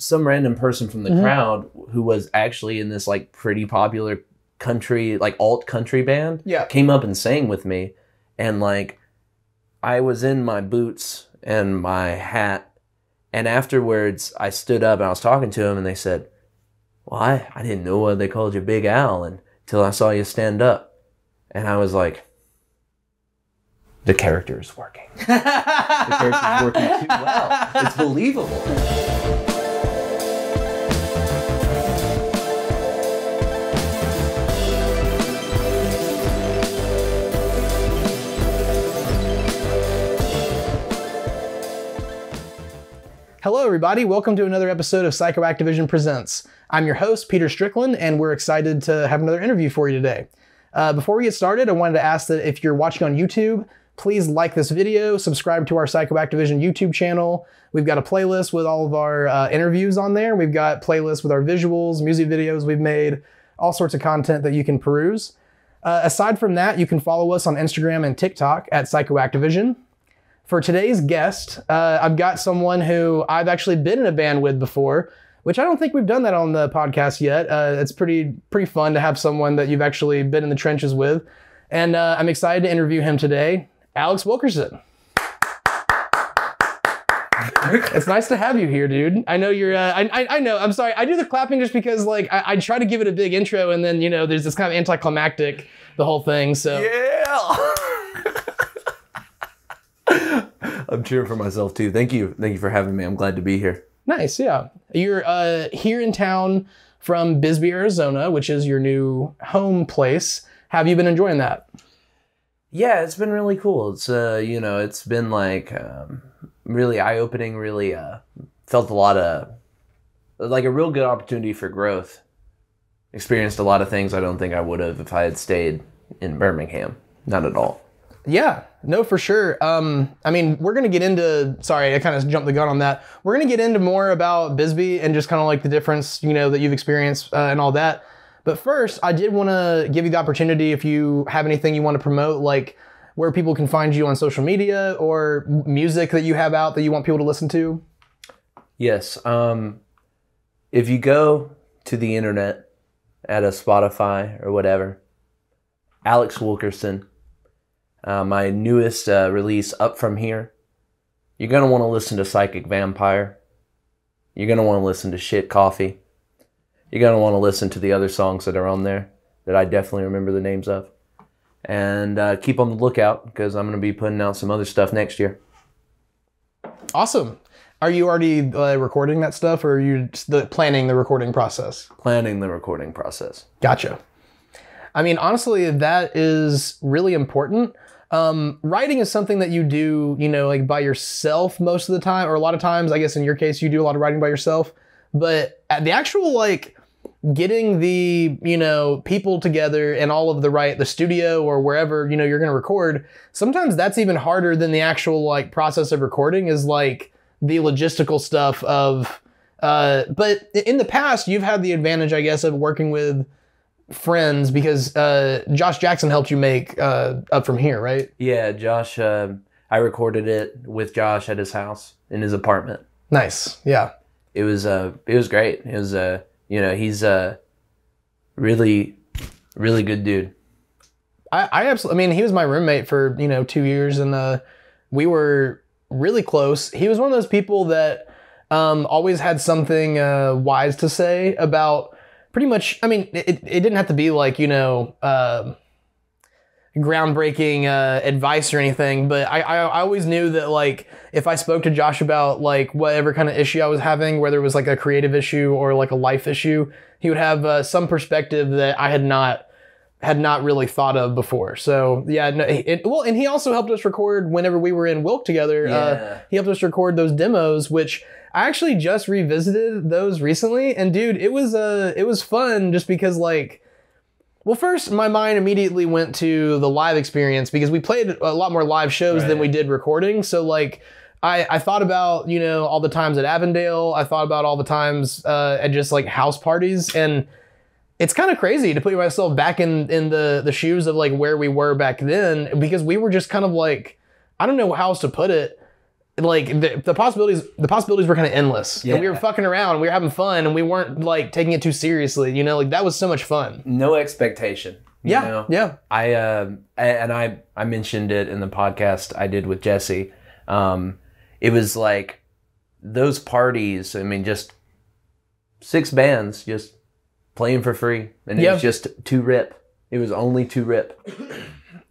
some random person from the crowd who was actually in this like pretty popular country, like alt country band, came up and sang with me. And like, I was in my boots and my hat. And afterwards I stood up and I was talking to him and they said, well, I didn't know why they called you Big Al until I saw you stand up. And I was like, the character is working. The character is working too well. It's believable. Hello, everybody. Welcome to another episode of PsychoActivision Presents. I'm your host, Peter Strickland, and we're excited to have another interview for you today. Before we get started, I wanted to ask that if you're watching on YouTube, please like this video, subscribe to our PsychoActivision YouTube channel. We've got a playlist with all of our interviews on there. We've got playlists with our visuals, music videos we've made, all sorts of content that you can peruse. Aside from that, you can follow us on Instagram and TikTok at PsychoActivision. For today's guest, I've got someone who I've actually been in a band with before, which I don't think we've done that on the podcast yet. It's pretty fun to have someone that you've actually been in the trenches with. And I'm excited to interview him today, Alex Wilkerson. It's nice to have you here, dude. I know you're, I know, I'm sorry. I do the clapping just because like, I try to give it a big intro and then, you know, there's this kind of anticlimactic, the whole thing, so. Yeah! I'm cheering for myself too. Thank you for having me. I'm glad to be here. Nice, yeah. You're here in town from Bisbee, Arizona, which is your new home place. Have you been enjoying that? Yeah, it's been really cool. It's you know, it's been like really eye-opening. Really felt a lot of like a real good opportunity for growth. Experienced a lot of things I don't think I would have if I had stayed in Birmingham. Not at all. Yeah, no, for sure. I mean, we're going to get into, sorry, I kind of jumped the gun on that. We're going to get into more about Bisbee and just kind of like the difference, you know, that you've experienced and all that. But first, I did want to give you the opportunity if you have anything you want to promote, like where people can find you on social media or music that you have out that you want people to listen to. Yes. If you go to the internet at a Spotify or whatever, Alex Wilkerson, my newest release, Up From Here. You're going to want to listen to Psychic Vampire. You're going to want to listen to Shit Coffee. You're going to want to listen to the other songs that are on there that I definitely remember the names of. And keep on the lookout because I'm going to be putting out some other stuff next year. Awesome. Are you already recording that stuff or are you planning the recording process? Planning the recording process. Gotcha. I mean, honestly, that is really important. Writing is something that you do, you know, like by yourself most of the time, or a lot of times, I guess in your case, you do a lot of writing by yourself, but at the actual, like getting the, you know, people together and all of the studio or wherever, you know, you're going to record, sometimes that's even harder than the actual like process of recording is like the logistical stuff of, but in the past, you've had the advantage, I guess, of working with friends because Josh Jackson helped you make Up From Here, right? Yeah, Josh, I recorded it with Josh at his house in his apartment. Nice. Yeah. It was great. It was you know, he's a really good dude. I absolutely, I mean, he was my roommate for, you know, 2 years and we were really close. He was one of those people that always had something wise to say about pretty much, I mean, it didn't have to be like, you know, groundbreaking advice or anything, but I always knew that like if I spoke to Josh about like whatever kind of issue I was having, whether it was like a creative issue or like a life issue, he would have some perspective that I had not really thought of before. So yeah, no, well, and he also helped us record whenever we were in WILK together. Yeah. He helped us record those demos, which I actually just revisited those recently, and dude, it was fun just because like, well, first my mind immediately went to the live experience because we played a lot more live shows than we did recording. So like, I thought about, you know, all the times at Avondale. I thought about all the times at just like house parties, and it's kind of crazy to put myself back in the shoes of like where we were back then because we were just kind of like, I don't know how else to put it. like the possibilities were kind of endless. Yeah. And we were fucking around, we were having fun, and we weren't like taking it too seriously, you know, like that was so much fun. No expectation. You know? Yeah. I mentioned it in the podcast I did with Jesse. It was like those parties, I mean, just 6 bands just playing for free. And it was just 2 rip. It was only 2 rip.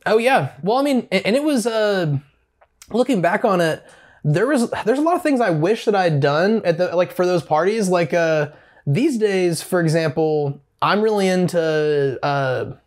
Oh yeah. Well, I mean, and it was, looking back on it, there's a lot of things I wish that I'd done at the, like for those parties. Like, these days, for example, I'm really into,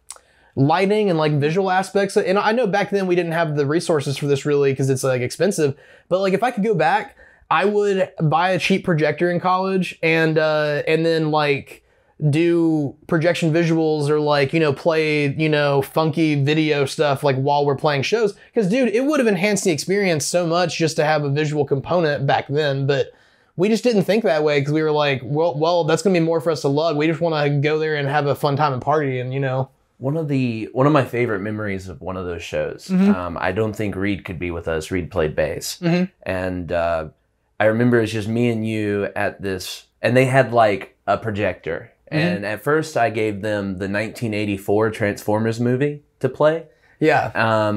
lighting and like visual aspects. And I know back then we didn't have the resources for this really because it's like expensive, but like if I could go back, I would buy a cheap projector in college and then like do projection visuals or like, you know, play, you know, funky video stuff like while we're playing shows. Cause dude, it would have enhanced the experience so much just to have a visual component back then, but we just didn't think that way because we were like, well, that's gonna be more for us to lug. We just want to go there and have a fun time and party and, you know. One of my favorite memories of one of those shows, I don't think Reed could be with us. Reed played bass. And I remember it's just me and you at this, and they had like a projector. And at first I gave them the 1984 Transformers movie to play. Yeah.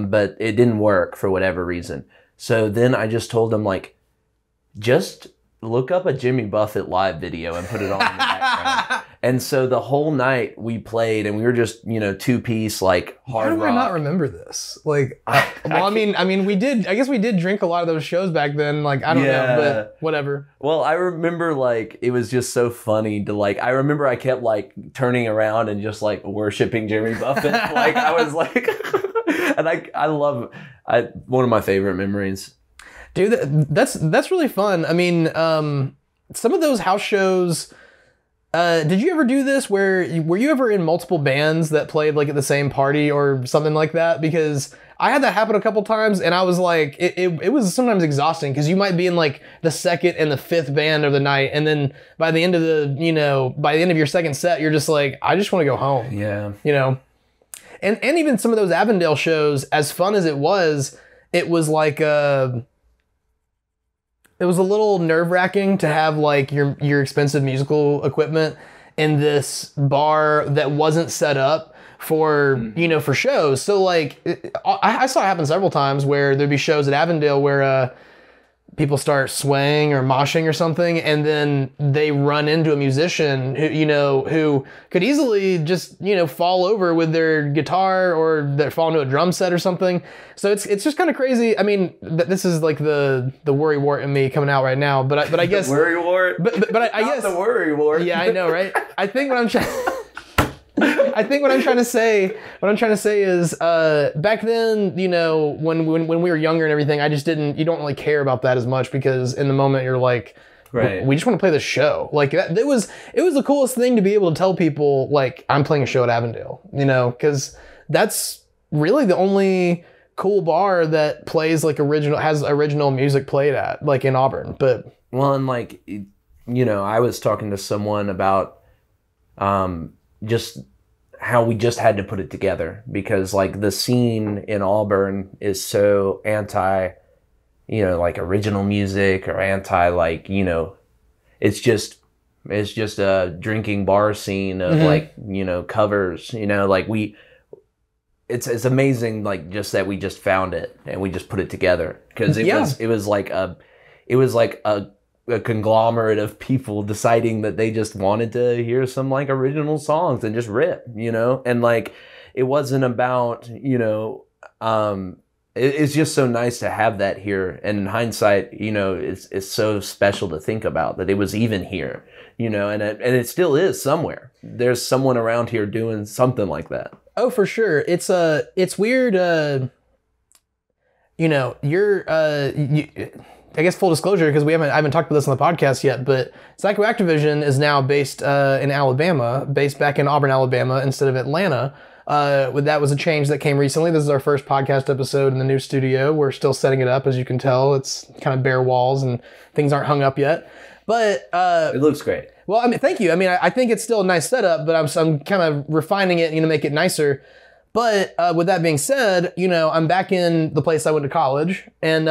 But it didn't work for whatever reason. So then I just told them like, just look up a Jimmy Buffett live video and put it on in the background. And so the whole night we played and we were just, you know, 2-piece like hard rock. Why do I not remember this? Like, I mean, we did, I guess we did drink a lot of those shows back then. Like, I don't know, but whatever. Well, I remember like, it was just so funny to like, I remember I kept like turning around and just like worshiping Jimmy Buffett. Like I was like, and I love, one of my favorite memories. Dude, that's really fun. I mean, some of those house shows, did you ever do this were you ever in multiple bands that played like at the same party or something like that? Because I had that happen a couple times and I was like, it was sometimes exhausting because you might be in like the 2nd and the 5th band of the night. And then by the end of your second set, you're just like, I just want to go home. Yeah. You know? And even some of those Avondale shows, as fun as it was like, it was a little nerve-wracking to have like your expensive musical equipment in this bar that wasn't set up for, you know, for shows. So like, I saw it happen several times where there'd be shows at Avondale where people start swaying or moshing or something, and then they run into a musician who could easily just, you know, fall over with their guitar or they fall into a drum set or something. So it's just kind of crazy. I mean, this is like the worry wart in me coming out right now, but I guess the worry wart. But I guess the worry wart. Yeah, I know, right? I think what I'm trying to say is back then, you know, when we were younger and everything, you don't really care about that as much because in the moment you're like, right, we just want to play the show. Like it was the coolest thing to be able to tell people like I'm playing a show at Avondale, you know, because that's really the only cool bar that plays like has original music played at like in Auburn. But well, and like, you know, I was talking to someone about just how we just had to put it together because like the scene in Auburn is so anti, you know, like original music or anti like, you know, it's just a drinking bar scene of like, you know, covers, you know, like it's amazing like just that we just found it and we just put it together because it was like a conglomerate of people deciding that they just wanted to hear some like original songs and just rip, you know, and like it wasn't about, you know, it's just so nice to have that here. And in hindsight, you know, it's so special to think about that it was even here, you know, and it still is somewhere. There's someone around here doing something like that. Oh, for sure. It's weird. You know, I guess full disclosure, because I haven't talked about this on the podcast yet, but PsychoActivision is now based in Alabama, based back in Auburn, Alabama, instead of Atlanta. That was a change that came recently. This is our first podcast episode in the new studio. We're still setting it up, as you can tell. It's kind of bare walls and things aren't hung up yet. But it looks great. Well, I mean, thank you. I mean, I think it's still a nice setup, but I'm kind of refining it, you know, make it nicer. But with that being said, I'm back in the place I went to college, and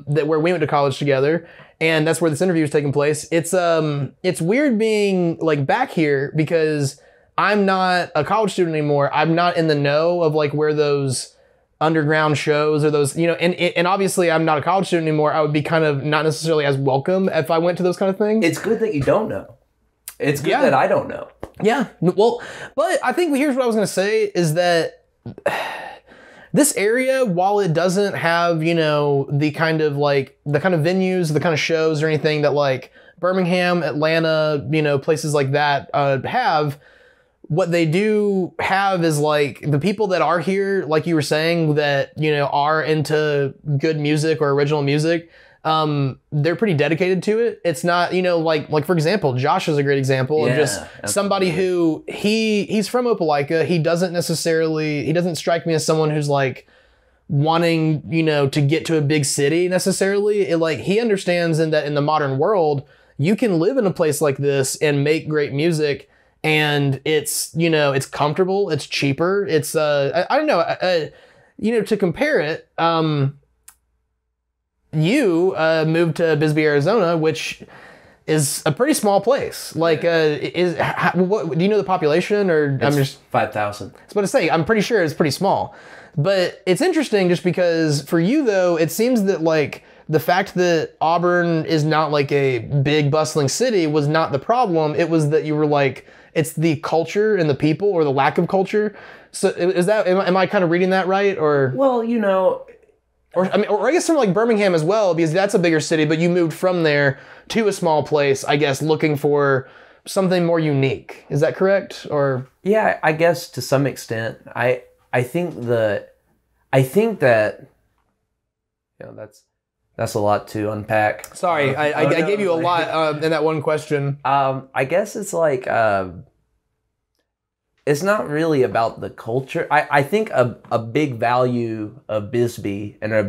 where we went to college together, and that's where this interview is taking place. It's weird being like back here because I'm not a college student anymore. I'm not in the know of like where those underground shows or those, and obviously I'm not a college student anymore. I would be kind of not necessarily as welcome if I went to those kind of things. It's good that you don't know. It's good that I don't know. Yeah. Well, but I think here's what I was going to say is that this area, while it doesn't have, the kind of venues, the kind of shows or anything that like Birmingham, Atlanta, places like that have, what they do have is like the people that are here, like you were saying, that, are into good music or original music. They're pretty dedicated to it. It's not, like for example, Josh is a great example of just somebody who he's from Opelika. He doesn't strike me as someone who's like wanting, to get to a big city necessarily. He understands that in the modern world, you can live in a place like this and make great music. And it's, it's comfortable, it's cheaper. It's, I don't know, to compare it, you moved to Bisbee, Arizona, which is a pretty small place. Like, what do you know the population, or I'm just 5,000? I was about to say, I'm pretty sure it's pretty small, but it's interesting just because for you though, it seems that like the fact that Auburn is not like a big bustling city was not the problem. It was that you were like, it's the culture and the people, or the lack of culture. So am I kind of reading that right? Or well, or I guess from like Birmingham as well, because that's a bigger city, but you moved from there to a small place, I guess, looking for something more unique. Is that correct? Or yeah, I guess to some extent. I think that that's a lot to unpack. Sorry, I gave you a lot in that one question. I guess it's like it's not really about the culture. I think a big value of Bisbee and a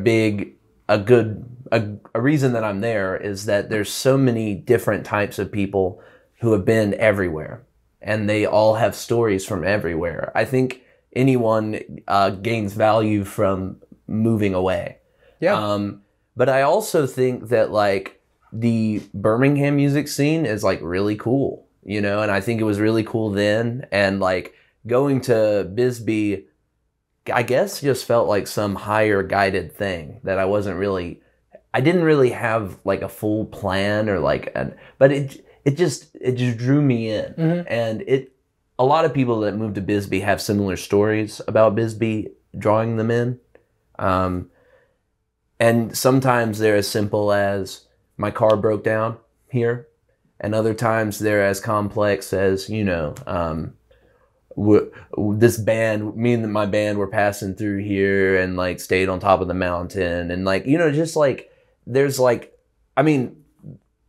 reason that I'm there is that there's so many different types of people who have been everywhere, and they all have stories from everywhere. I think anyone gains value from moving away. Yeah. But I also think that like the Birmingham music scene is like really cool, and I think it was really cool then. And like going to Bisbee, I guess just felt like some higher guided thing that I didn't really have like a full plan or but it just drew me in. Mm-hmm. And a lot of people that moved to Bisbee have similar stories about Bisbee drawing them in. And sometimes they're as simple as my car broke down here, and other times they're as complex as, this band, me and my band were passing through here and like stayed on top of the mountain, and like, just like there's like, I mean,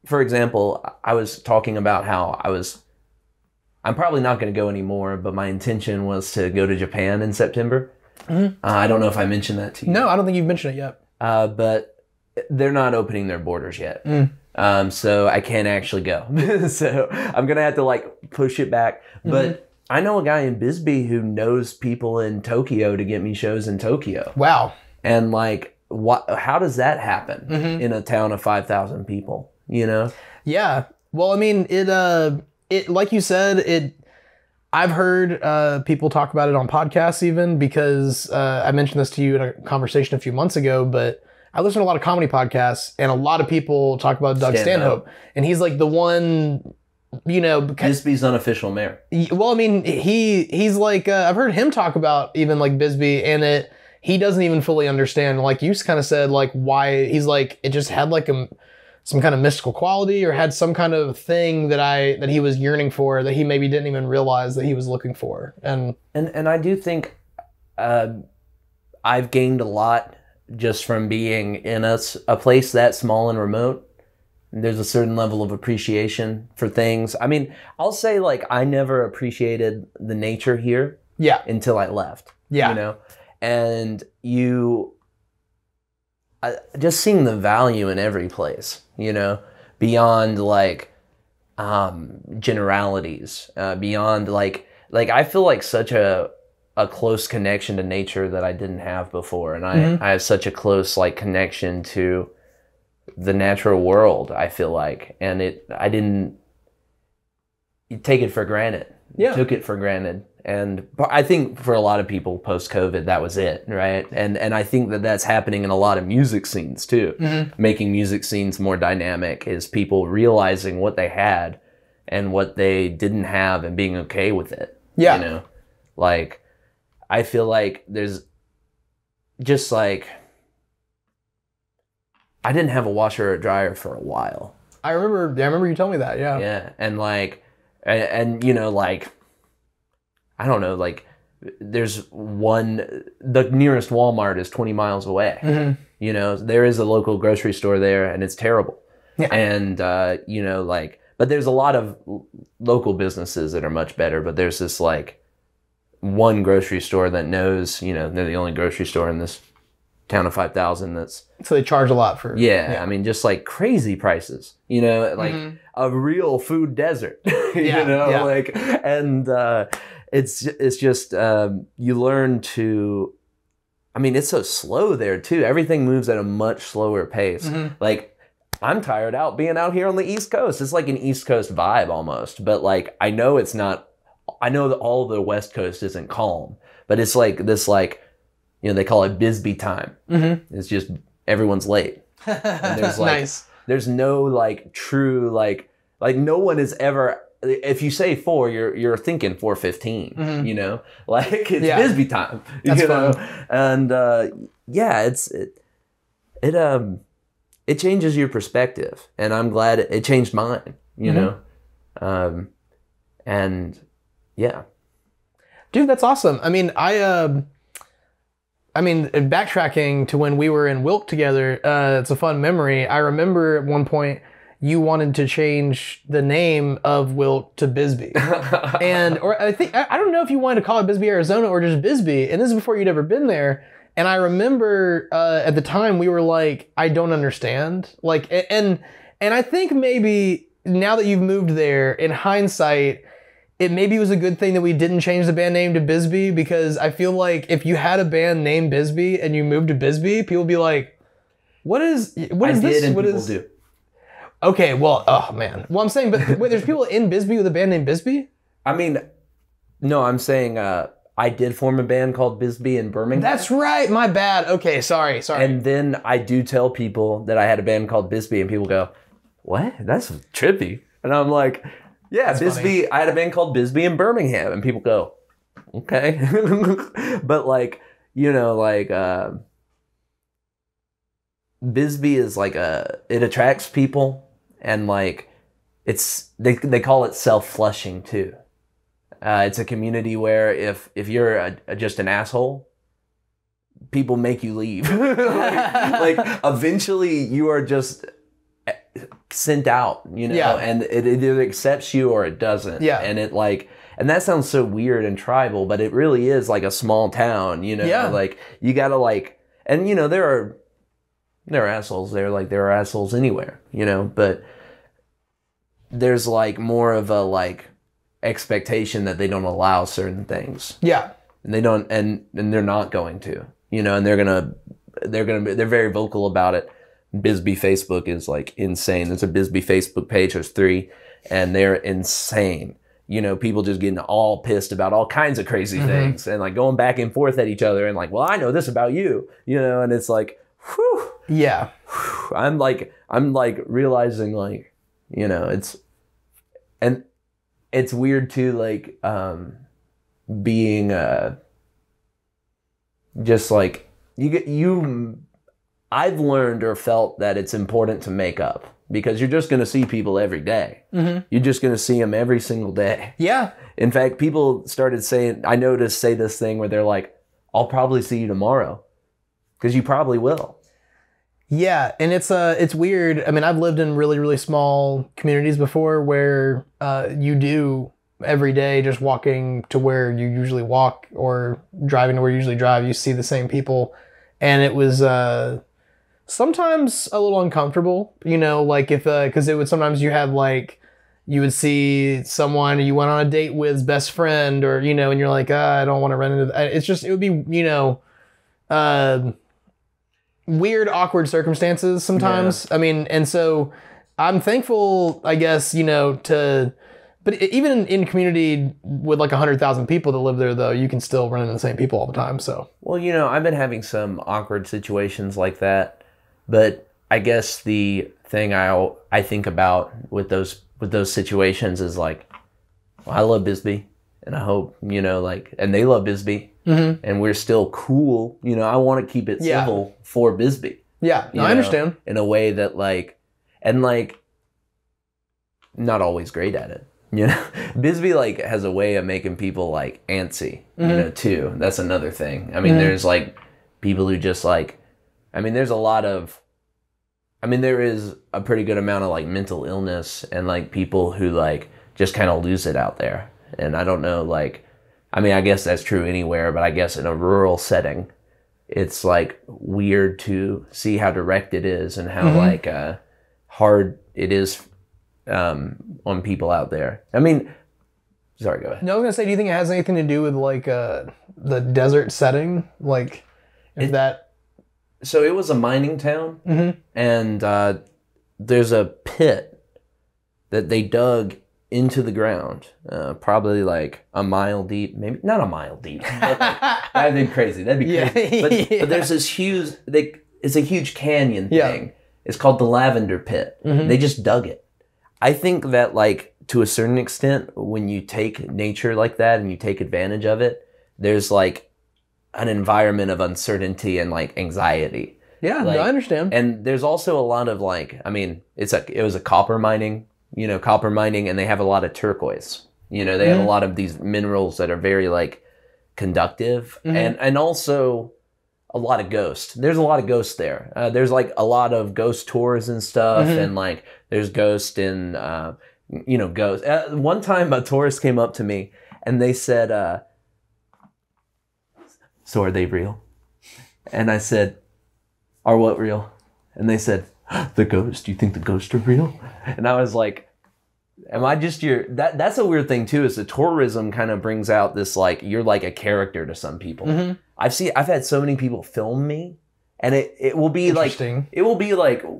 for example, I was talking about how I'm probably not going to go anymore, but my intention was to go to Japan in September. Mm-hmm. I don't know if I mentioned that to you. No, I don't think you've mentioned it yet. But they're not opening their borders yet. So I can't actually go. So I'm going to have to like push it back. Mm-hmm. But I know a guy in Bisbee who knows people in Tokyo to get me shows in Tokyo. Wow. And like, how does that happen in a town of 5,000 people, Yeah. Well, I mean, it like you said, I've heard people talk about it on podcasts even, because I mentioned this to you in a conversation a few months ago, but I listen to a lot of comedy podcasts, and a lot of people talk about Doug Stanhope, and he's like the one, Bisbee's unofficial mayor. Well, I mean, he's like, I've heard him talk about even like Bisbee, and he doesn't even fully understand, like you kind of said, like why. He's like, it just had like some kind of mystical quality, or had some kind of thing that he was yearning for, that he maybe didn't even realize that he was looking for. And I do think I've gained a lot just from being in a place that small and remote. There's a certain level of appreciation for things. I mean, I'll say like I never appreciated the nature here until I left. Yeah. And just seeing the value in every place, beyond like generalities, beyond like I feel like such a a close connection to nature that I didn't have before. And I have such a close like connection to the natural world, I feel like. And I didn't take it for granted. Yeah. Took it for granted. And I think for a lot of people post-COVID, that was it, right? And I think that that's happening in a lot of music scenes too. Making music scenes more dynamic is people realizing what they had and what they didn't have and being okay with it. Yeah. You know, like, I feel like there's just like, I didn't have a washer or a dryer for a while. I remember you telling me that. Yeah. Yeah. And like, and you know, like, I don't know, like, the nearest Walmart is 20 miles away. You know, there is a local grocery store there and it's terrible. Yeah. And, you know, like, but there's a lot of local businesses that are much better, but there's this like one grocery store that knows, you know, they're the only grocery store in this town of 5,000 that's... So they charge a lot for... Yeah, I mean, just like crazy prices, you know, like a real food desert, you know, like, and it's just, you learn to, I mean, it's so slow there too. Everything moves at a much slower pace. Like, I'm tired out being out here on the East Coast. It's like an East Coast vibe almost, but like, I know it's not, I know that all the West Coast isn't calm, but it's like this, like, you know, they call it Bisbee time. It's just, everyone's late. And there's like, there's no like true, like no one is ever, if you say 4, you're thinking 4:15, you know, like it's Bisbee time, That's you know? fun. And, yeah, it changes your perspective, and I'm glad it changed mine, you know? And yeah. Dude, that's awesome. I mean, backtracking to when we were in WILK together, it's a fun memory. I remember at one point you wanted to change the name of WILK to Bisbee. Or I don't know if you wanted to call it Bisbee, Arizona or just Bisbee. And this is before you'd ever been there. And I remember at the time we were like, I don't understand. Like, and I think maybe now that you've moved there, in hindsight, it maybe was a good thing that we didn't change the band name to Bisbee, because I feel like if you had a band named Bisbee and you moved to Bisbee, people would be like, what is this? What is do? Okay, well, oh man. Well, I'm saying, but wait, there's people in Bisbee with a band named Bisbee? I mean, no, I'm saying I did form a band called Bisbee in Birmingham. That's right, my bad. Okay, sorry. And then I do tell people that I had a band called Bisbee, and people go, what? That's trippy. And I'm like, yeah, that's Bisbee. Funny. I had a band called Bisbee in Birmingham, and people go, okay. But like, you know, like, Bisbee is like it attracts people, and like, they call it self-flushing too. It's a community where if you're just an asshole, people make you leave. like eventually you are just sent out, you know, and it either accepts you or it doesn't. Yeah. And it like, and that sounds so weird and tribal, but it really is like a small town, you know, like you gotta like, and you know, there are assholes there, like there are assholes anywhere, you know, but there's like more of a like expectation that they don't allow certain things. Yeah. And they don't, and they're not going to, you know, and they're very vocal about it. Bisbee Facebook is like insane. There's a Bisbee Facebook page. There's 3, and they're insane. You know, people just getting all pissed about all kinds of crazy things and like going back and forth at each other and like, well, I know this about you, you know, and it's like, whew. Yeah. Whew. I'm like realizing like, you know, it's weird too, like, being, just like I've learned or felt that it's important to make up, because you're just going to see people every day. You're just going to see them every single day. Yeah. In fact, people started saying, I noticed, say this thing where they're like, I'll probably see you tomorrow, because you probably will. Yeah, and it's weird. I mean, I've lived in really, really small communities before where you do every day, just walking to where you usually walk or driving to where you usually drive, you see the same people. And it was sometimes a little uncomfortable, you know, like if, because it would sometimes you had like, you would see someone you went on a date with's best friend, or, you know, and you're like, I don't want to run into that. It's just, it would be, you know, weird, awkward circumstances sometimes. Yeah. I mean, and so I'm thankful, I guess, you know, but even in community with like 100,000 people that live there, though, you can still run into the same people all the time. So, well, you know, I've been having some awkward situations like that, but I guess the thing I think about with those situations is like, well, I love Bisbee, and I hope, you know, like, and they love Bisbee, and we're still cool. You know, I want to keep it civil for Bisbee. Yeah, no, I understand. In a way that like, and like, not always great at it. You know, Bisbee like has a way of making people like antsy, you know, too. That's another thing. I mean, there's like people who just like, I mean, there is a pretty good amount of like mental illness and like people who like just kind of lose it out there. And I don't know, like, I mean, I guess that's true anywhere, but I guess in a rural setting, it's like weird to see how direct it is and how like hard it is on people out there. I mean, sorry, go ahead. No, I was gonna say, do you think it has anything to do with like the desert setting? Like, So it was a mining town, and there's a pit that they dug into the ground, probably like a mile deep, maybe not a mile deep. But like, that'd be crazy. That'd be crazy. But there's this huge, it's a huge canyon thing. Yeah. It's called the Lavender Pit. They just dug it. I think that like to a certain extent, when you take nature like that and you take advantage of it, there's like an environment of uncertainty and like anxiety. Yeah, like, no, I understand. And there's also a lot of like, I mean, it was a copper mining, and they have a lot of turquoise. You know, they have a lot of these minerals that are very like conductive, and also a lot of ghosts. There's a lot of ghosts there. There's like a lot of ghost tours and stuff, and like there's ghosts in, ghosts. One time a tourist came up to me and they said, so are they real? And I said, are what real? And they said, the ghost. Do you think the ghosts are real? And I was like, am I just that's a weird thing too, is the tourism kind of brings out this like, you're like a character to some people. I've had so many people film me, and it will be like,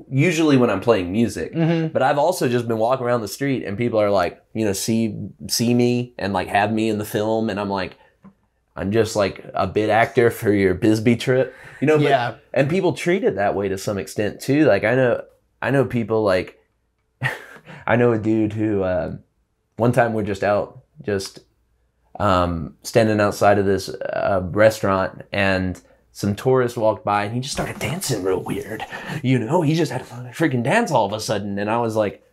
usually when I'm playing music, but I've also just been walking around the street and people are like, you know, see me and like have me in the film. And I'm like, I'm just like a bit actor for your Bisbee trip, you know? But, and people treat it that way to some extent too. Like I know people like, I know a dude who, one time we're just out, standing outside of this restaurant, and some tourists walked by and he just started dancing real weird. You know, he just had a freaking dance all of a sudden. And I was like,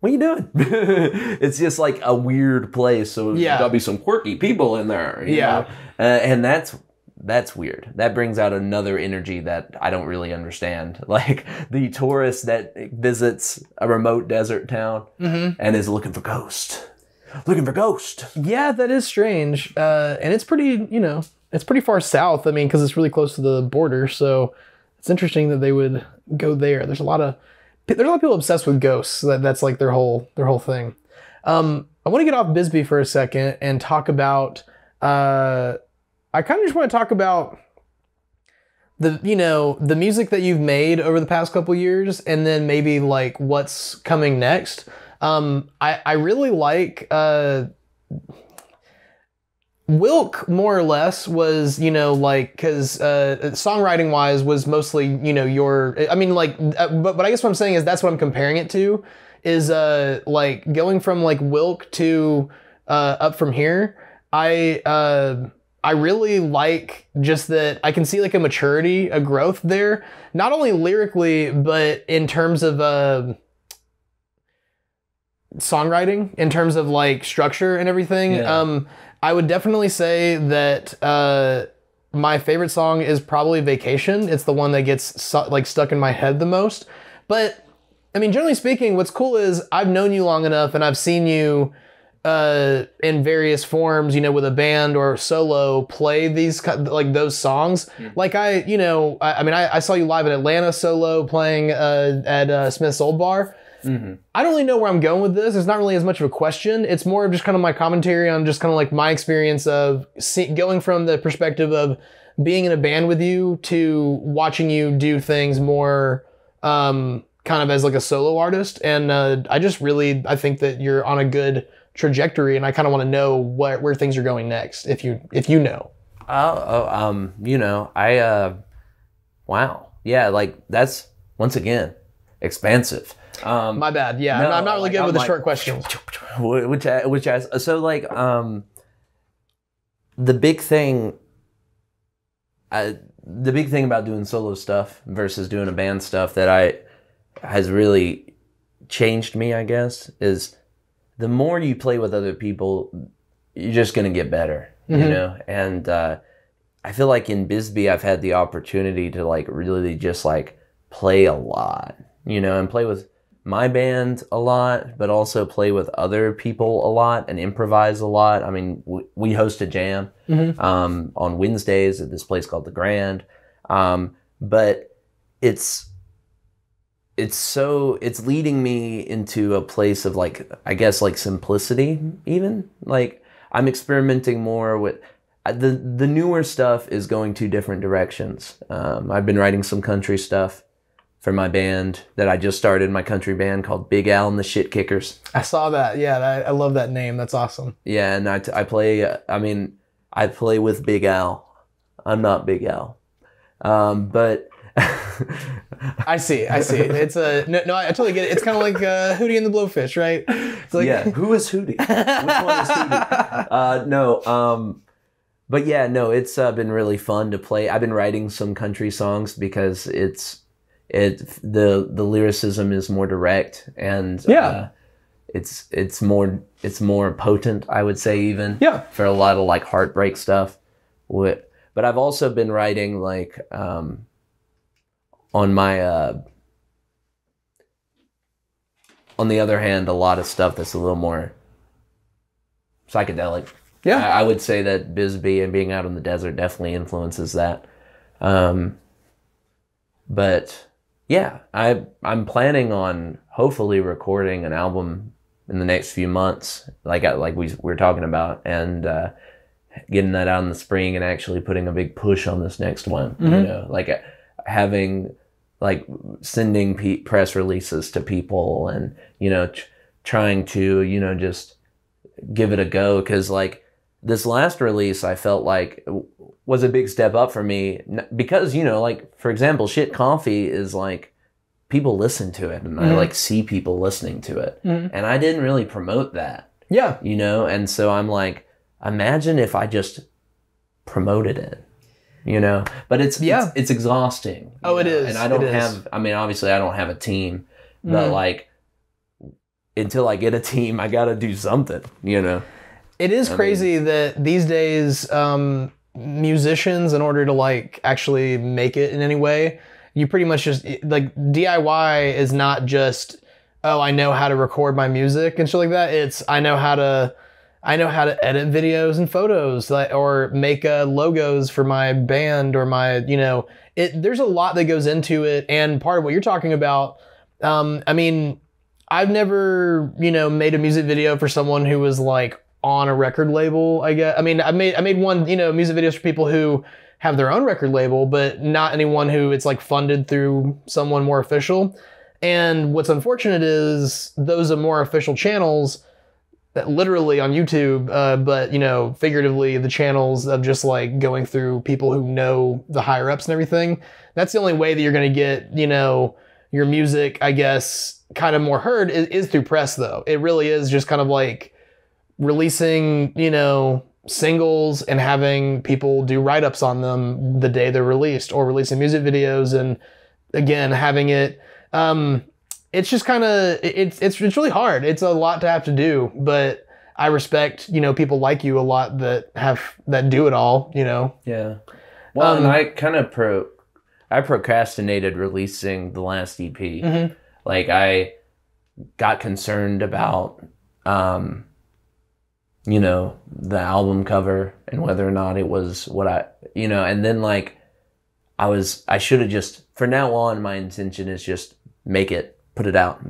what are you doing? It's just like a weird place. So there's gotta be some quirky people in there. You know? And that's weird. That brings out another energy that I don't really understand. Like the tourist that visits a remote desert town and is looking for ghosts. Yeah, that is strange. And it's pretty, it's pretty far south. I mean, because it's really close to the border. So it's interesting that they would go there. There's a lot of people obsessed with ghosts. That's like their whole thing. I want to get off Bisbee for a second and talk about, I kind of just want to talk about the music that you've made over the past couple years, and then maybe like what's coming next. I really like, WILK more or less was, cause, songwriting wise was mostly, but I guess what I'm saying is that's what I'm comparing it to is, like going from like WILK to, Up From Here. I really like just that I can see like a maturity, a growth there, not only lyrically, but in terms of, songwriting, in terms of like structure and everything. Yeah. I would definitely say that my favorite song is probably Vacation. It's the one that gets stuck in my head the most. But I mean, generally speaking, what's cool is I've known you long enough and I've seen you in various forms, with a band or solo play these like those songs. Mm. Like I saw you live in Atlanta solo playing at Smith's Old Bar. I don't really know where I'm going with this. It's not really as much of a question. It's more of just kind of my commentary on just kind of like my experience of going from the perspective of being in a band with you to watching you do things more kind of as like a solo artist. And I think that you're on a good trajectory, and I kind of want to know where things are going next, if you know. Wow. Yeah, like that's, once again, expansive. My bad. Yeah, no, I'm not really good with the short questions. So like, the big thing about doing solo stuff versus doing a band stuff that has really changed me, I guess, is the more you play with other people, you're just going to get better, you know? And I feel like in Bisbee, I've had the opportunity to like really just like play a lot, you know, and play with my band a lot, but also play with other people a lot and improvise a lot. I mean, we host a jam on Wednesdays at this place called The Grand. But it's leading me into a place of like, I guess like simplicity even. Like I'm experimenting more with the newer stuff is going two different directions. I've been writing some country stuff for my band that I just started, my country band called Big Al and the Shit Kickers. I saw that. Yeah, I love that name. That's awesome. Yeah, and I play with Big Al. I'm not Big Al. But I see. It's no, I totally get it. It's kind of like Hootie and the Blowfish, right? It's like, yeah, who is Hootie? Which one is Hootie? But yeah, no, it's been really fun to play. I've been writing some country songs because the lyricism is more direct and it's more potent, I would say, even for a lot of like heartbreak stuff. But I've also been writing like on my on the other hand, a lot of stuff that's a little more psychedelic. Yeah, I would say that Bisbee and being out in the desert definitely influences that. But yeah, I'm planning on hopefully recording an album in the next few months, like we were talking about, and getting that out in the spring and actually putting a big push on this next one. You know, like having like sending press releases to people and trying to just give it a go, because like this last release I felt like was a big step up for me because, like, for example, Shit Coffee is like, people listen to it and I like see people listening to it. And I didn't really promote that. Yeah. And so I'm like, imagine if I just promoted it, but it's exhausting. Oh, it is. And I don't obviously I don't have a team, but like until I get a team, I got to do something, It is crazy that these days, musicians, in order to like actually make it in any way, you pretty much just like DIY is not just, oh, I know how to record my music and shit like that. It's I know how to edit videos and photos, or make logos for my band or my, there's a lot that goes into it. And part of what you're talking about, I've never, made a music video for someone who was like on a record label, I guess. I made one, music videos for people who have their own record label, but not anyone who it's like funded through someone more official. And what's unfortunate is those are more official channels that literally on YouTube, but figuratively the channels of just like going through people who know the higher ups and everything. That's the only way that you're going to get, your music, I guess, kind of more heard is through press though. It really is just kind of like releasing, singles and having people do write-ups on them the day they're released, or releasing music videos and again having it it's just kind of it's really hard. It's a lot to have to do, but I respect people like you a lot that do it all. Yeah. Well, and I kind of procrastinated releasing the last EP. Like I got concerned about the album cover and whether or not it was what and then like I should have just, for now on, my intention is just make it put it out,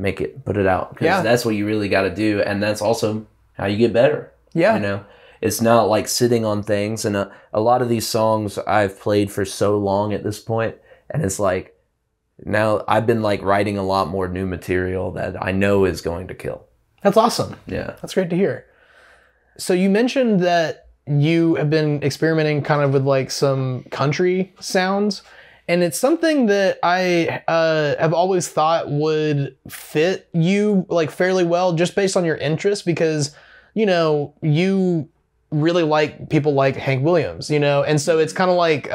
put it out. Because that's what you really got to do. And that's also how you get better. Yeah. You know, it's not like sitting on things. And a lot of these songs I've played for so long at this point, and it's like, now I've been like writing a lot more new material that I know is going to kill. That's awesome. Yeah. That's great to hear. So you mentioned that you have been experimenting kind of with like some country sounds, and it's something that I have always thought would fit you like fairly well just based on your interest, because, you know, you really like people like Hank Williams, you know? And so it's kind of like,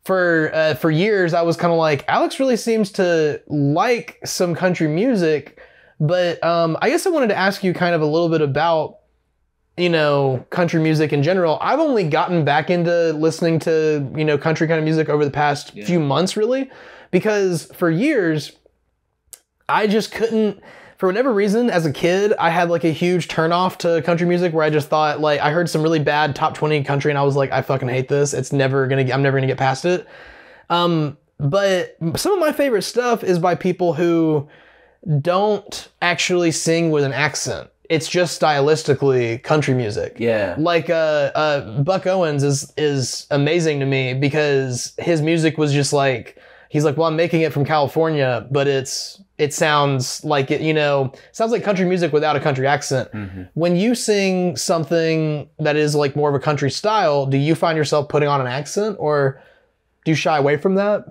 for years, I was kind of like, Alex really seems to like some country music, but I guess I wanted to ask you kind of a little bit about, you know, country music in general. I've only gotten back into listening to, you know, country kind of music over the past few months, really, because for years, I just couldn't, for whatever reason, as a kid, I had like a huge turnoff to country music where I just thought, like, I heard some really bad top 20 country and I was like, I fucking hate this. I'm never gonna get past it. But some of my favorite stuff is by people who don't actually sing with an accent. It's just stylistically country music. Yeah. Like Buck Owens is amazing to me because his music was just like, he's like, well, I'm making it from California, but it sounds like it, you know, sounds like country music without a country accent. Mm-hmm. When you sing something that is like more of a country style, do you find yourself putting on an accent, or do you shy away from that?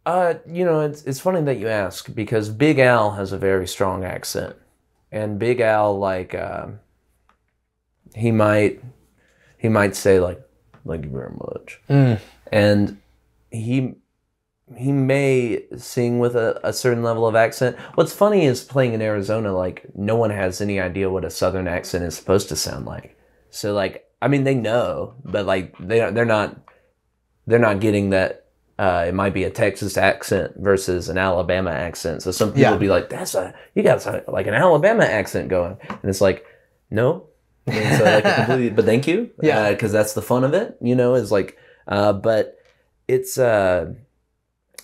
You know, it's funny that you ask, because Big Al has a very strong accent. And Big Al, like, he might say, like, thank you very much. Mm. And he may sing with a certain level of accent. What's funny is playing in Arizona, like, no one has any idea what a Southern accent is supposed to sound like. So, like, I mean, they know, but, like, they're not getting that. It might be a Texas accent versus an Alabama accent. So some people will be like, you got like an Alabama accent going. And it's like, no. And so like but thank you. Yeah. Cause that's the fun of it, you know, is like, but it's, so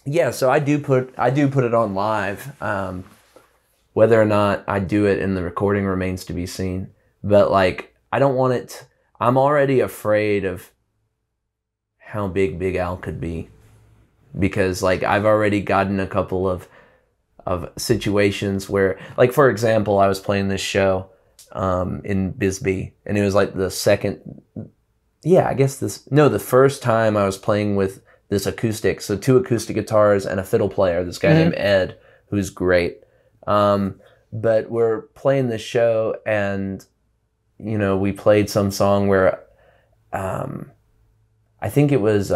I do put it on live. Whether or not I do it in the recording remains to be seen. But like, I don't want it. I'm already afraid of how big Al could be. Because like I've already gotten a couple of situations where, like, for example, I was playing this show in Bisbee, and it was like the first time I was playing with this acoustic, so 2 acoustic guitars and a fiddle player, this guy named Ed, who's great. But we're playing this show, and you know, we played some song where I think it was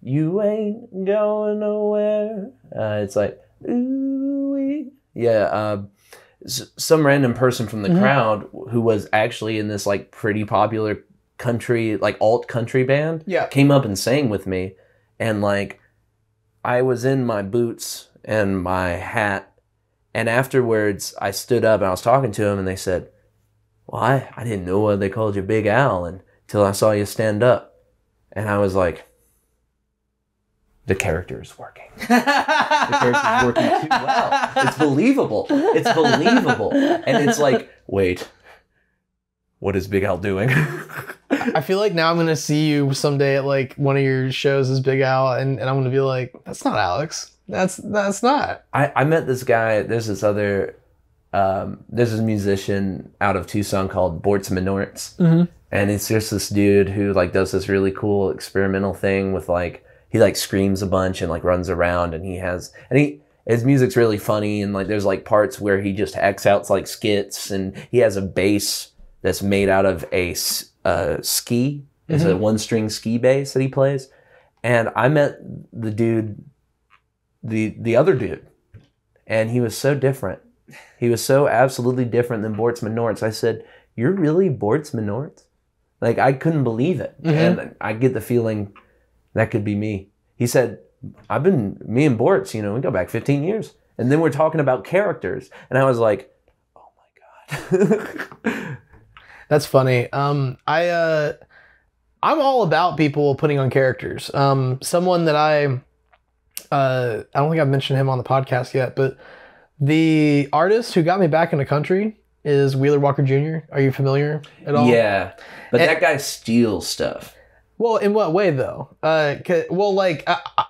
you ain't going nowhere. It's like, ooh-wee. Yeah, some random person from the crowd who was actually in this like pretty popular country, like alt country band, came up and sang with me. And like, I was in my boots and my hat. And afterwards I stood up and I was talking to him, and they said, well, I didn't know why they called you Big Al until I saw you stand up. And I was like, the character is working. The character is working too well. It's believable. It's believable. And it's like, wait, what is Big Al doing? I feel like now I'm going to see you someday at like one of your shows as Big Al, and I'm going to be like, that's not Alex. That's not. I met this guy. There's this other, there's this musician out of Tucson called Bortz Menorts. Mm-hmm. And it's just this dude who like does this really cool experimental thing with like, he like screams a bunch and like runs around, and his music's really funny, and like there's like parts where he just acts out like skits, and he has a bass that's made out of a ski. It's a 1-string ski bass that he plays. And I met the dude, the other dude, and he was so different. He was so absolutely different than Bortz Menorts. I said, "You're really Bortz Menorts?" Like, I couldn't believe it. And I get the feeling that could be me. He said, me and Bortz, you know, we go back 15 years. And then we're talking about characters. And I was like, oh my God. That's funny. I'm all about people putting on characters. Someone that I don't think I've mentioned him on the podcast yet, but The artist who got me back into country is Wheeler Walker Jr. Are you familiar at all? Yeah, but that guy steals stuff. Well, in what way though? I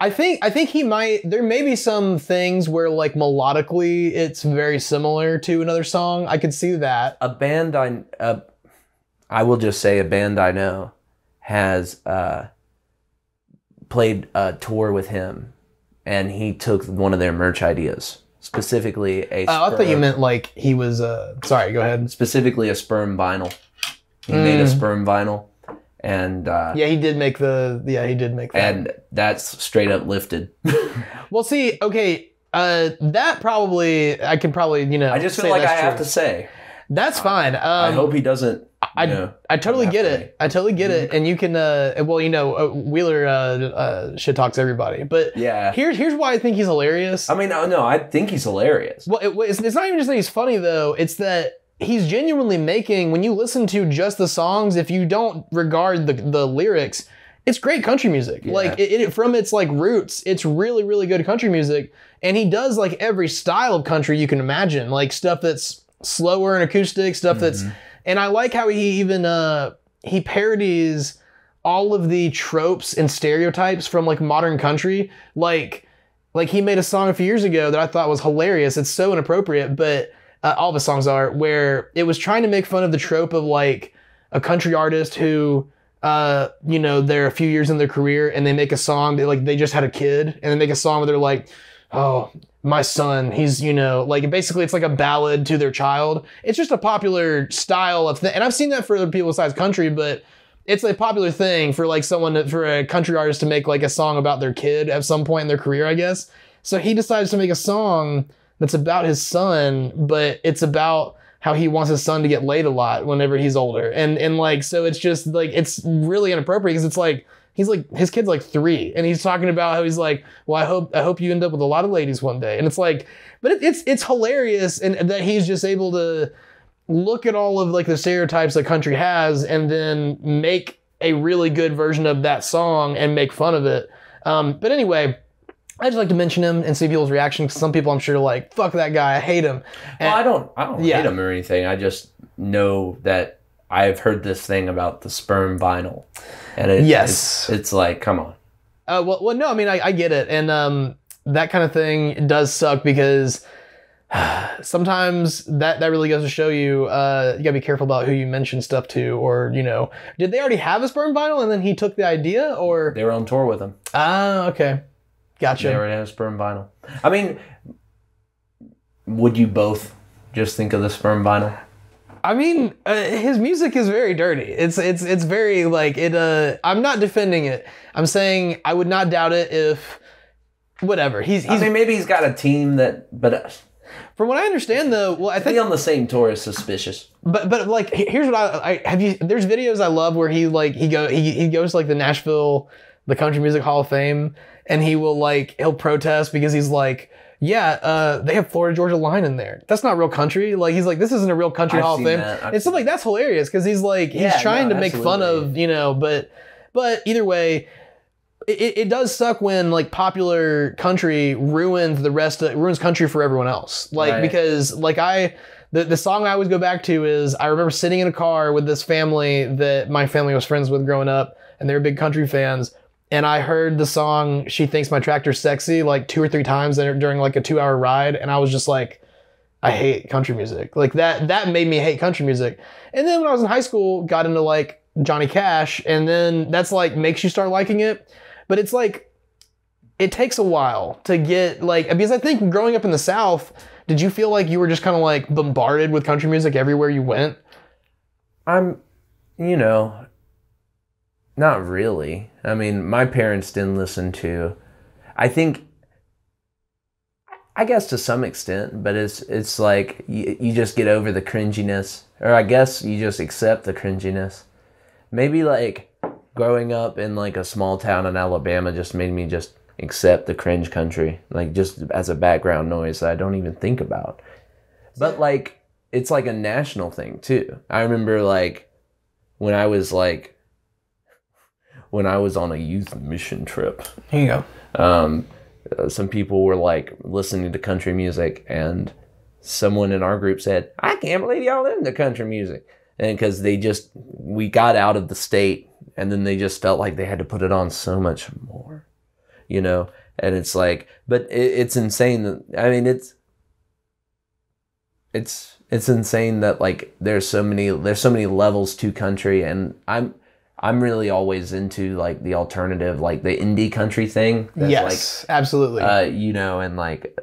think he might. There may be some things where like melodically it's very similar to another song. I could see that. A band I will just say a band I know has played a tour with him, and he took one of their merch ideas. Specifically a sperm. I thought you meant like he was sorry, go ahead. Specifically a sperm vinyl. He made a sperm vinyl, and he did make that. And that's straight up lifted. Well, see, okay, that probably I can probably, I just feel like I have to say. That's fine. I hope he doesn't. I totally get it. I totally get it. And you can, Wheeler shit talks everybody. But yeah, here's why I think he's hilarious. I mean, no, I think he's hilarious. Well, it's not even just that he's funny though. It's that he's genuinely making, when you listen to just the songs, if you don't regard the lyrics, it's great country music. Yeah. Like it from its like roots, it's really, really good country music. And he does like every style of country you can imagine, like stuff that's slower and acoustic, stuff that's, and I like how he even he parodies all of the tropes and stereotypes from like modern country. Like he made a song a few years ago that I thought was hilarious. It's so inappropriate, but all of his songs are, where it was trying to make fun of the trope of like a country artist who they're a few years in their career and they make a song that like they just had a kid, and they make a song where they're like, oh, my son, he's, like basically it's like a ballad to their child. It's just a popular style of thing. And I've seen that for other people besides country, but it's a popular thing for like for a country artist to make like a song about their kid at some point in their career, I guess. So he decides to make a song that's about his son, but it's about how he wants his son to get laid a lot whenever he's older. And like, so it's just like, it's really inappropriate because it's like, he's like, his kid's like 3 and he's talking about how he's like, well, I hope you end up with a lot of ladies one day. And it's like, but it's hilarious. And that he's just able to look at all of like the stereotypes that country has and then make a really good version of that song and make fun of it. But anyway, I just like to mention him and see people's reaction. Some people I'm sure are like, fuck that guy, I hate him. And, well, I don't hate him or anything. I just know that I've heard this thing about the sperm vinyl. And it's like, come on. Well, no, I mean, I get it. And that kind of thing does suck because sometimes that really goes to show you, you gotta be careful about who you mention stuff to, or, did they already have a sperm vinyl and then he took the idea, or? They were on tour with him. Ah, okay. Gotcha. They already had a sperm vinyl. I mean, would you both just think of the sperm vinyl? I mean, his music is very dirty. It's very like it. I'm not defending it. I'm saying I would not doubt it if, whatever. I mean, maybe he's got a team but from what I understand, though, well, I think on the same tour is suspicious. But like, here's what I have you. There's videos I love where he goes to like the Nashville, the Country Music Hall of Fame, and he'll protest because he's like, yeah, they have Florida Georgia Line in there. That's not real country. Like, he's like, this isn't a real country Hall of Fame. And stuff like that's hilarious because he's like, he's trying to make fun of, but either way, it does suck when like popular country ruins country for everyone else. Like, right. Because like the song I always go back to is, I remember sitting in a car with this family that my family was friends with growing up, and they were big country fans. And I heard the song "She Thinks My Tractor's Sexy" like 2 or 3 times during like a 2-hour ride. And I was just like, I hate country music. Like that made me hate country music. And then when I was in high school, got into like Johnny Cash. And then that's like makes you start liking it. But it's like, it takes a while to get like, because I think growing up in the South, did you feel like you were just kind of like bombarded with country music everywhere you went? Not really. I mean, my parents didn't listen to, I guess to some extent, but it's like you just get over the cringiness, or I guess you just accept the cringiness. Maybe like growing up in like a small town in Alabama just made me just accept the cringe country, like just as a background noise that I don't even think about. But like, it's like a national thing too. I remember like when I was on a youth mission trip. Here you go. some people were like listening to country music, and someone in our group said, "I can't believe y'all into country music," and because we got out of the state, and then they just felt like they had to put it on so much more, you know. And it's like, but it's insane that, I mean, it's insane that like there's so many levels to country, and I'm really always into like the alternative, like the indie country thing. That's yes, like, absolutely. You know, and like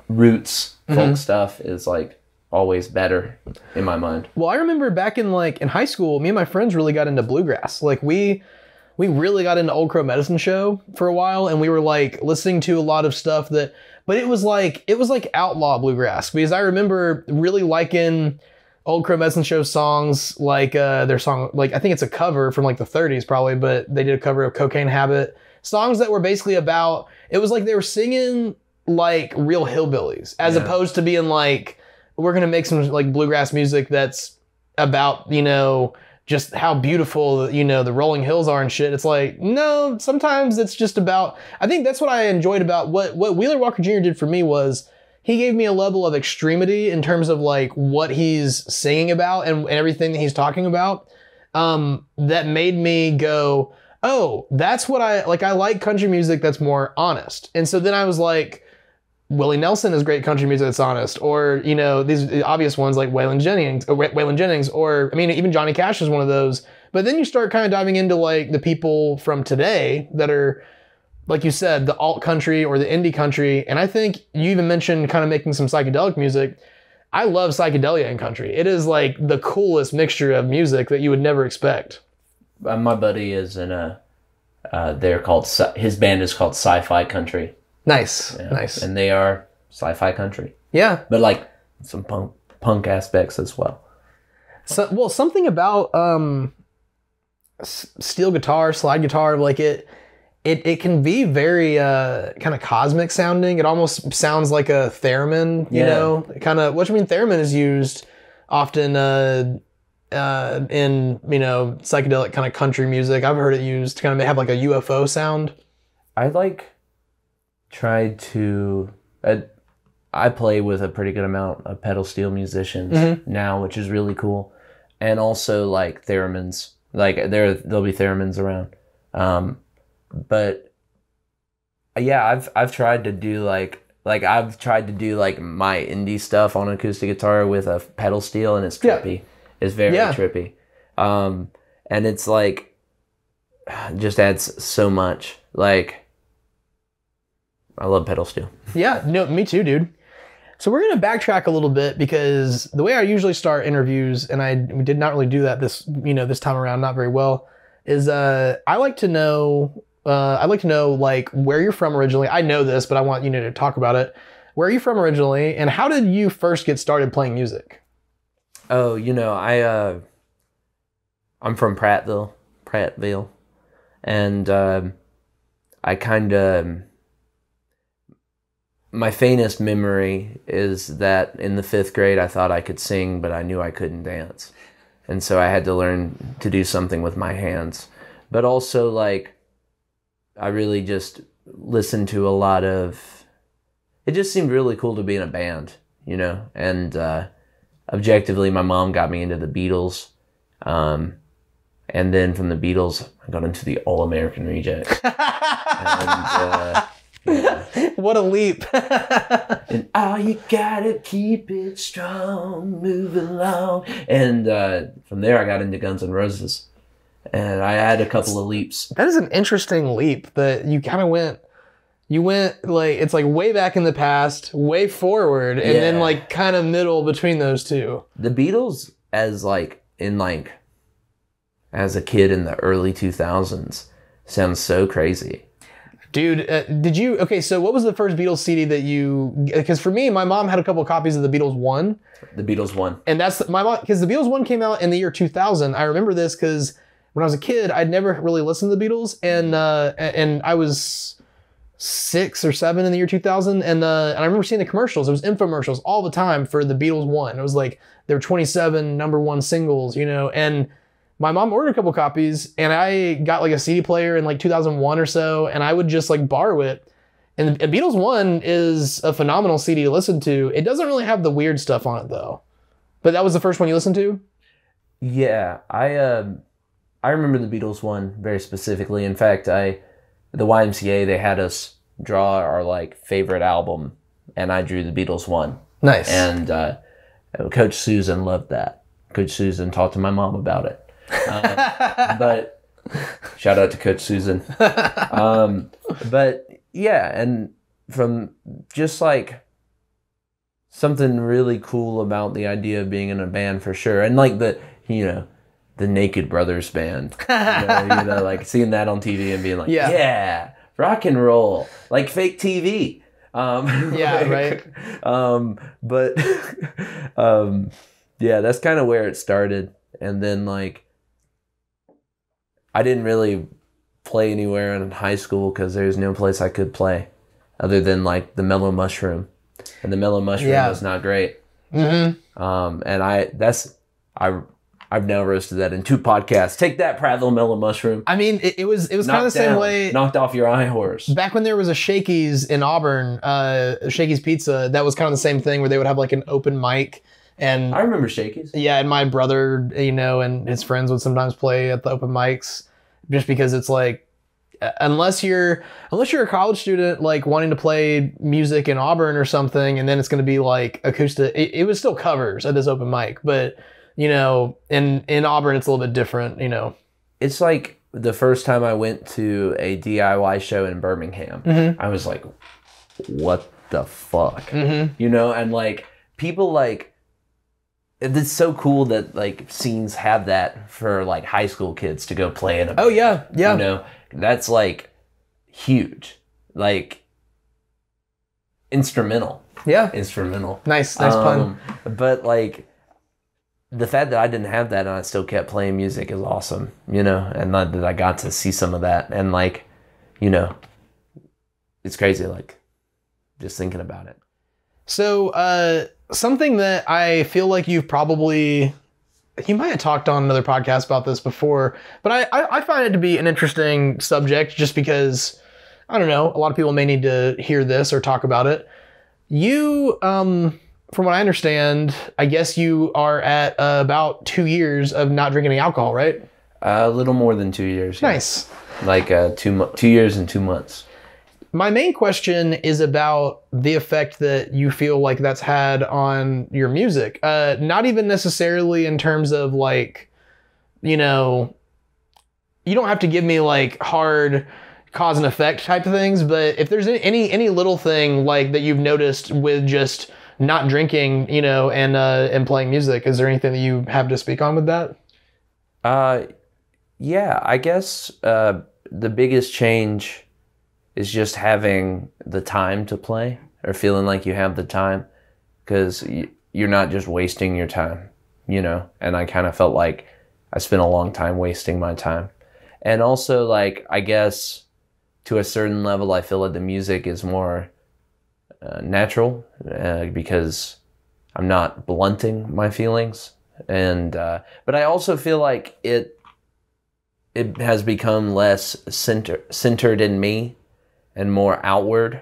roots folk stuff is like always better in my mind. Well, I remember back in high school, me and my friends really got into bluegrass. Like we really got into Old Crow Medicine Show for a while, and we were like listening to a lot of stuff but it was like outlaw bluegrass, because I remember really liking Old Crow Medicine Show songs, like their song, like I think it's a cover from like the 30s probably, but they did a cover of Cocaine Habit. Songs that were basically about, it was like they were singing like real hillbillies, as opposed to being like, we're gonna make some like bluegrass music that's about, you know, just how beautiful, you know, the rolling hills are and shit. It's like, no, sometimes it's just about, I think that's what I enjoyed about what Wheeler Walker Jr. did for me, was he gave me a level of extremity in terms of like what he's singing about and everything that he's talking about, that made me go, oh, that's what I like country music that's more honest. And so then I was like, Willie Nelson is great country music that's honest, or, you know, these obvious ones like Waylon Jennings, or I mean, even Johnny Cash is one of those. But then you start kind of diving into like the people from today that are, like you said, the alt country or the indie country. And I think you even mentioned kind of making some psychedelic music. I love psychedelia in country. It is like the coolest mixture of music that you would never expect. My buddy is in his band is called Sci-Fi Country. Nice, nice. And they are sci-fi country. Yeah. But like some punk aspects as well. So, well, something about steel guitar, slide guitar, like it can be very kind of cosmic sounding. It almost sounds like a theremin, you know? Kind of, what you mean, theremin is used often in, you know, psychedelic kind of country music. I've heard it used to kind of have like a UFO sound. I play with a pretty good amount of pedal steel musicians now, which is really cool. And also like theremins, like there'll be theremins around. But yeah, I've tried to do like my indie stuff on acoustic guitar with a pedal steel, and it's trippy. Yeah. It's very trippy. And it's like, just adds so much. Like, I love pedal steel. Yeah, no, me too, dude. So we're going to backtrack a little bit, because the way I usually start interviews, and we did not really do that this time around, not very well, is I like to know like where you're from originally. I know this, but I want you to talk about it. Where are you from originally, and how did you first get started playing music? Oh, I'm from Prattville, and I kind of, my faintest memory is that in the 5th grade, I thought I could sing, but I knew I couldn't dance. And so I had to learn to do something with my hands. But also, like, I really just listened to a lot of, it just seemed really cool to be in a band, you know? And objectively, my mom got me into the Beatles. And then from the Beatles, I got into the All-American Rejects. And, yeah. What a leap. And you gotta keep it strong, move along. And from there I got into Guns N' Roses. And I had a couple of leaps. That is an interesting leap, that you kind of went like, it's like way back in the past, way forward, and then like kind of middle between those two. The Beatles, as a kid in the early 2000s, sounds so crazy. Dude, so what was the first Beatles CD that because for me, my mom had a couple of copies of the Beatles 1. The Beatles 1. And that's, my mom, because the Beatles 1 came out in the year 2000. I remember this because when I was a kid, I'd never really listened to the Beatles, and I was 6 or 7 in the year 2000, and I remember seeing the commercials. It was infomercials all the time for the Beatles 1. It was like, there were 27 #1 singles, and my mom ordered a couple copies, and I got like a CD player in like 2001 or so, and I would just like borrow it. And Beatles 1 is a phenomenal CD to listen to. It doesn't really have the weird stuff on it though. But that was the first one you listened to? Yeah, I remember the Beatles 1 very specifically. In fact, the YMCA, they had us draw our like favorite album, and I drew the Beatles 1. Nice. And Coach Susan loved that. Coach Susan talked to my mom about it. But shout out to Coach Susan. But yeah, and from just like something really cool about the idea of being in a band for sure. And like the Naked Brothers band, like seeing that on TV and being like, yeah, rock and roll, like fake TV. Right. But yeah, that's kind of where it started. And then like, I didn't really play anywhere in high school because there's no place I could play other than like the Mellow Mushroom, and the Mellow Mushroom was not great. Mm-hmm. And I've now roasted that in 2 podcasts. Take that, Prattville Mellow Mushroom. I mean, it was kind of the same way. Knocked off your high horse. Back when there was a Shakey's in Auburn, Shakey's Pizza, that was kind of the same thing where they would have like an open mic. And I remember Shakey's. Yeah, and my brother, and his friends would sometimes play at the open mics, just because it's like, unless you're a college student like wanting to play music in Auburn or something, and then it's going to be like acoustic. It was still covers at this open mic, but in Auburn it's a little bit different. It's like the first time I went to a DIY show in Birmingham. Mm-hmm. I was like, what the fuck, and like people like. It's so cool that like scenes have that for like high school kids to go play in a band. Oh yeah. That's like huge, like instrumental. Yeah, instrumental. Nice pun. But like the fact that I didn't have that and I still kept playing music is awesome, and that I got to see some of that, and like, it's crazy, like just thinking about it. So, something that I feel like you might have talked on another podcast about this before, but I find it to be an interesting subject just because, I don't know, a lot of people may need to hear this or talk about it. You, from what I understand, I guess you are at about 2 years of not drinking any alcohol, right? A little more than 2 years. Nice. Yeah. Like 2 years and 2 months. My main question is about the effect that you feel like that's had on your music. Not even necessarily in terms of like, you don't have to give me like hard cause and effect type of things, but if there's any little thing like that you've noticed with just not drinking, and playing music, is there anything that you have to speak on with that? Yeah, I guess the biggest change is just having the time to play, or feeling like you have the time, because you're not just wasting your time, and I kind of felt like I spent a long time wasting my time. And also, like, I guess to a certain level, I feel like the music is more natural, because I'm not blunting my feelings. And but I also feel like it has become less centered in me and more outward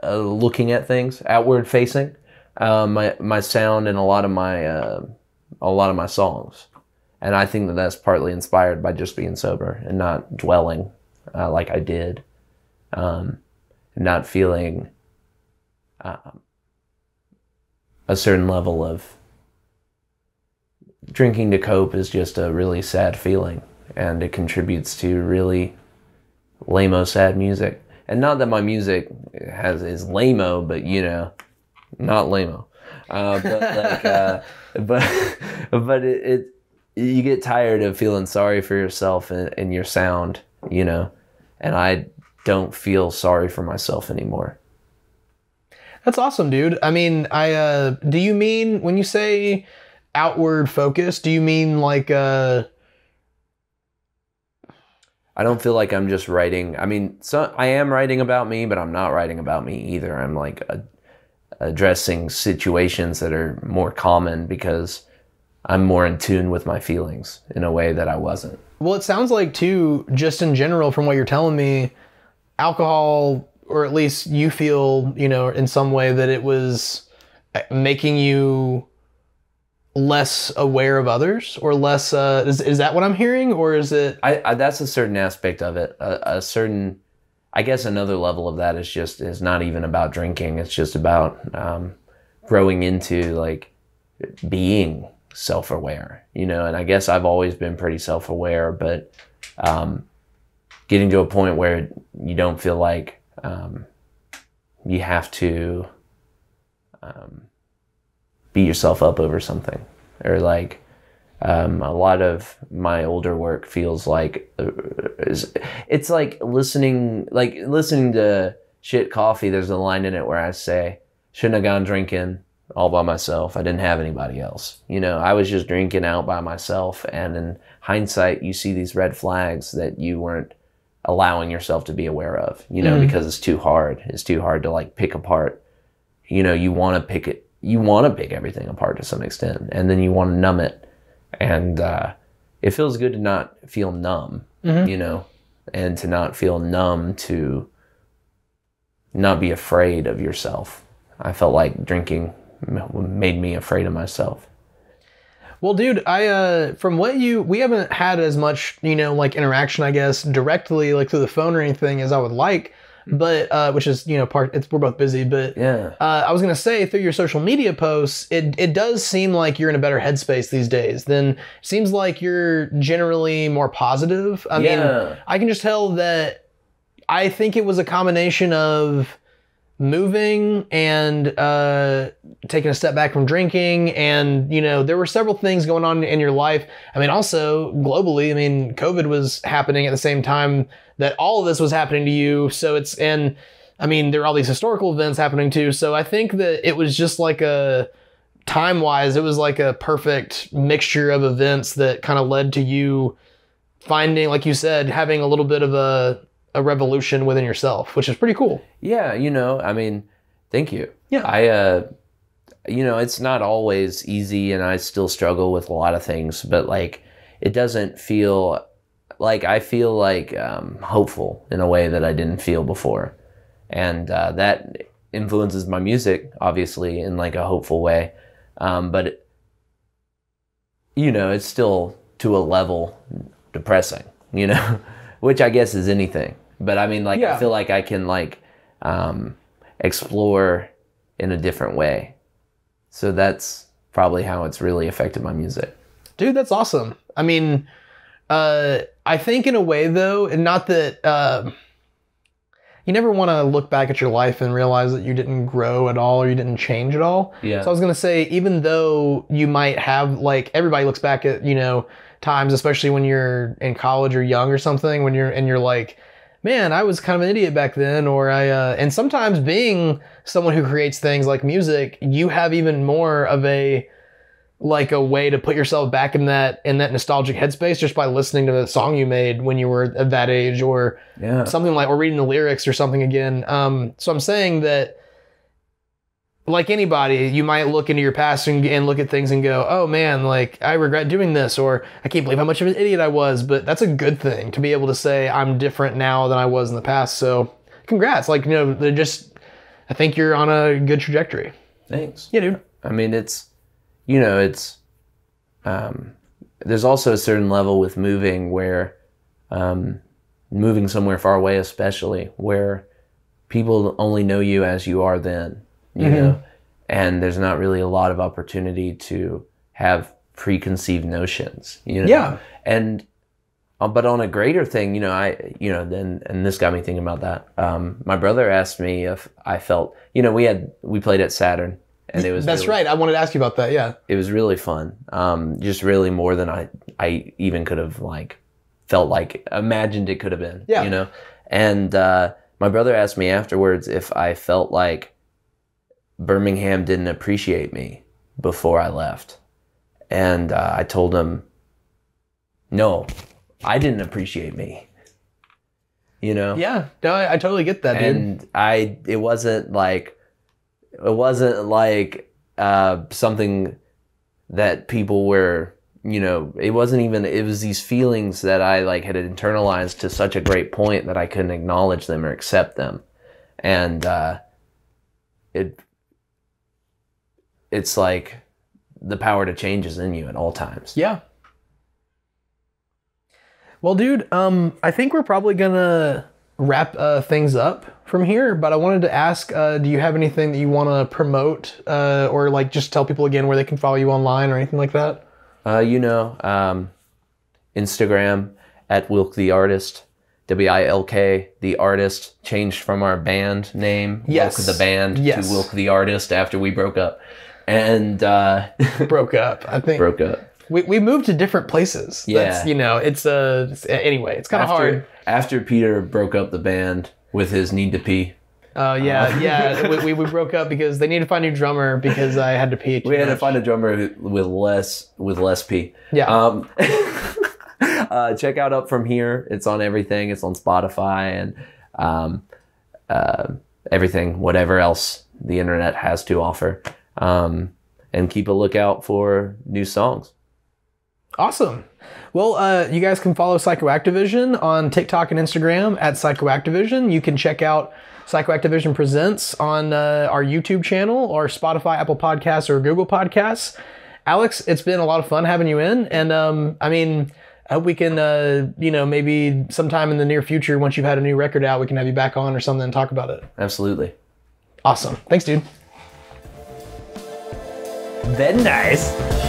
looking at things, outward facing. My sound and a lot of my songs, and I think that that's partly inspired by just being sober and not dwelling like I did, not feeling a certain level of drinking to cope is just a really sad feeling, and it contributes to really lame-o sad music. And not that my music is lame-o, but not lame-o. But it you get tired of feeling sorry for yourself and your sound, and I don't feel sorry for myself anymore. That's awesome, dude. I mean, do you mean, when you say outward focus, do you mean like I don't feel like I'm just writing. I mean, I am writing about me, but I'm not writing about me either. I'm like addressing situations that are more common because I'm more in tune with my feelings in a way that I wasn't. Well, it sounds like too, just in general, from what you're telling me, alcohol, or at least you feel, in some way that it was making you less aware of others, or less, is that what I'm hearing, or is it? That's a certain aspect of it. A certain, I guess another level of that is not even about drinking. It's just about growing into like being self-aware, and I guess I've always been pretty self-aware, but getting to a point where you don't feel like you have to beat yourself up over something, or like a lot of my older work feels like it's like listening to Shit Coffee. There's a line in it where I say, shouldn't have gone drinking all by myself. I didn't have anybody else. I was just drinking out by myself. And in hindsight, you see these red flags that you weren't allowing yourself to be aware of, because it's too hard. It's too hard to like pick apart. You want to pick it. You want to pick everything apart to some extent, and then you want to numb it. And it feels good to not feel numb, and to not feel numb, to not be afraid of yourself. I felt like drinking made me afraid of myself. Well, dude, from what we haven't had as much, like interaction, I guess, directly, like through the phone or anything as I would like, but, which is, we're both busy, but yeah. I was going to say, through your social media posts, it does seem like you're in a better headspace these days. It seems like you're generally more positive. I mean, I can just tell that I think it was a combination of moving and taking a step back from drinking, and there were several things going on in your life. I mean, also globally, COVID was happening at the same time that all of this was happening to you. So there are all these historical events happening too. So I think that it was just like time-wise, it was like a perfect mixture of events that kind of led to you finding, like you said, having a little bit of a revolution within yourself, which is pretty cool. Yeah, thank you. Yeah. It's not always easy, and I still struggle with a lot of things, but like, it doesn't feel like, I feel like hopeful in a way that I didn't feel before. And that influences my music, obviously, in like a hopeful way. But it's still to a level depressing, which I guess is anything. But I feel like I can like explore in a different way. So that's probably how it's really affected my music. Dude, that's awesome. I think in a way though, and not that you never want to look back at your life and realize that you didn't grow at all or you didn't change at all. Yeah. So I was going to say, even though you might have, like, everybody looks back at, times, especially when you're in college or young or something, when you're like, man, I was kind of an idiot back then, or and sometimes being someone who creates things like music, you have even more of a way to put yourself back in that nostalgic headspace just by listening to the song you made when you were at that age, or something like, or reading the lyrics or something again. So I'm saying that, like anybody, you might look into your past and look at things and go, oh man, like, I regret doing this, or I can't believe how much of an idiot I was. But that's a good thing to be able to say, I'm different now than I was in the past. So congrats. Like, I think you're on a good trajectory. Thanks. Yeah, dude. There's also a certain level with moving where, moving somewhere far away, especially, where people only know you as you are then, you know, and there's not really a lot of opportunity to have preconceived notions, Yeah. And, but on a greater thing, and this got me thinking about that. My brother asked me if I felt, we played at Saturn. And it was right. I wanted to ask you about that. Yeah. It was really fun. Just really more than I even could have felt like imagined it could have been. Yeah. And my brother asked me afterwards if I felt like Birmingham didn't appreciate me before I left. And I told him, no, I didn't appreciate me. Yeah. No, I totally get that, dude. And it wasn't like something that people were, you know, it was these feelings that I like had internalized to such a great point that I couldn't acknowledge them or accept them. And it's like the power to change is in you at all times. Yeah. Well, dude, I think we're probably gonna wrap things up from here, but I wanted to ask, do you have anything that you want to promote, or like just tell people again where they can follow you online or anything like that? Instagram at WILK the Artist, WILK the Artist, changed from our band name, yes. WILK the Band, yes. to WILK the Artist after we broke up. And broke up, I think. Broke up. We moved to different places. Yeah. That's, you know, it's anyway, it's kind of hard. After Peter broke up the band with his need to pee. Oh, yeah. We broke up because they needed to find a new drummer because I had to pee. We had to find a drummer with less pee. Yeah. Check out Up From Here. It's on everything. It's on Spotify and everything, whatever else the internet has to offer. And keep a lookout for new songs. Awesome. Well, you guys can follow PsychoActivision on TikTok and Instagram at PsychoActivision. You can check out PsychoActivision Presents on our YouTube channel or Spotify, Apple Podcasts, or Google Podcasts. Alex, it's been a lot of fun having you in. And I hope we can, maybe sometime in the near future, once you've had a new record out, we can have you back on or something and talk about it. Absolutely. Awesome. Thanks, dude. Very nice.